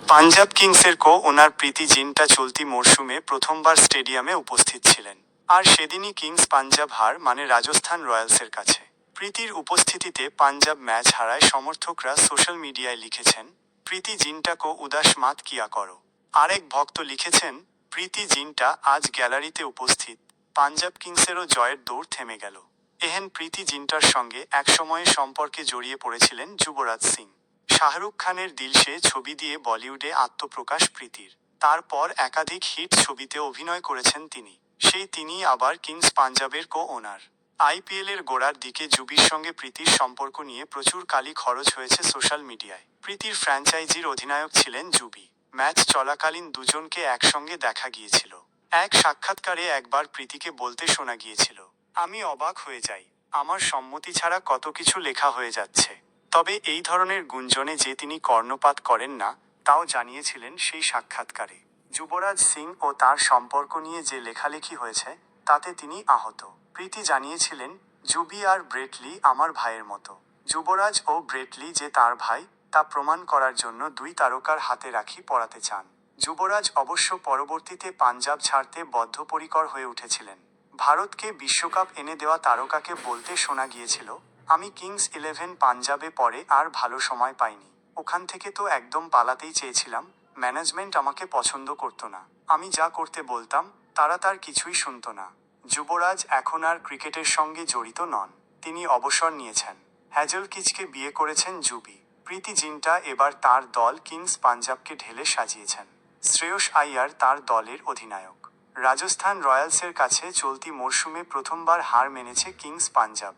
পাঞ্জাব কিংসের ওনার প্রীতি জিন্টা চলতি মরশুমে প্রথমবার স্টেডিয়ামে উপস্থিত ছিলেন। আর সেদিনই কিংস পাঞ্জাব হার মানে রাজস্থান রয়্যালসের কাছে। প্রীতির উপস্থিতিতে পাঞ্জাব ম্যাচ হারায় সমর্থকরা সোশ্যাল মিডিয়ায় লিখেছেন, প্রীতি জিন্টা কো উদাস মাত কিয়া করো। আরেক ভক্ত লিখেছেন, প্রীতি জিন্টা আজ গ্যালারিতে উপস্থিত, পাঞ্জাব কিংসেরও জয়ের দৌড় থেমে গেল। এহেন প্রীতি জিন্টার সঙ্গে একসময়ে সম্পর্কে জড়িয়ে পড়েছিলেন যুবরাজ সিং। শাহরুখ খানের দিলশে ছবি দিয়ে বলিউডে আত্মপ্রকাশ প্রীতির। তারপর একাধিক হিট ছবিতে অভিনয় করেছেন তিনি। তিনিই আবার কিংস পাঞ্জাবের ওনার। আইপিএলের গোড়ার দিকে যুবির সঙ্গে প্রীতির সম্পর্ক নিয়ে প্রচুর কালি খরচ হয়েছে সোশ্যাল মিডিয়ায়। প্রীতির ফ্র্যাঞ্চাইজির অধিনায়ক ছিলেন যুবি। ম্যাচ চলাকালীন দুজনকে একসঙ্গে দেখা গিয়েছিল। এক সাক্ষাৎকারে একবার প্রীতিকে বলতে শোনা গিয়েছিল, আমি অবাক হয়ে যাই, আমার সম্মতি ছাড়া কত কিছু লেখা হয়ে যাচ্ছে। তবে এই ধরনের গুঞ্জনে যে তিনি কর্ণপাত করেন না, তাও জানিয়েছিলেন সেই সাক্ষাৎকারে। যুবরাজ সিং ও তার সম্পর্ক নিয়ে যে লেখালেখি হয়েছে, তাতে তিনি আহত। প্রীতি জানিয়েছিলেন, যুবি আর ব্রেটলি আমার ভাইয়ের মতো। যুবরাজ ও ব্রেটলি যে তার ভাই, তা প্রমাণ করার জন্য দুই তারকার হাতে রাখি পরাতে চান। যুবরাজ অবশ্য পরবর্তীতে পাঞ্জাব ছাড়তে বদ্ধপরিকর হয়ে উঠেছিলেন। ভারতকে বিশ্বকাপ এনে দেওয়া তারকাকে বলতে শোনা গিয়েছিল, আমি কিংস 11 পাঞ্জাবে পরে আর ভালো সময় পাইনি। ওখান থেকে তো একদম পালাতেই চেয়েছিলাম, ম্যানেজমেন্ট আমাকে পছন্দ করতো না। আমি যা করতে বলতাম, তারা তার কিছুই শুনতো না। যুবরাজ এখন আর ক্রিকেটের সঙ্গে জড়িত নন। তিনি অবসর নিয়েছেন। হ্যাজেল কিচকে বিয়ে করেছেন যুবি। প্রীতি জিন্টা এবার তার দল কিংস পাঞ্জাবকে ঢেলে সাজিয়েছেন। শ্রেয়স আইয়ার তার দলের অধিনায়ক। রাজস্থান রয়্যালসের কাছে চলতি মরশুমে প্রথমবার হার মেনেছে কিংস পাঞ্জাব।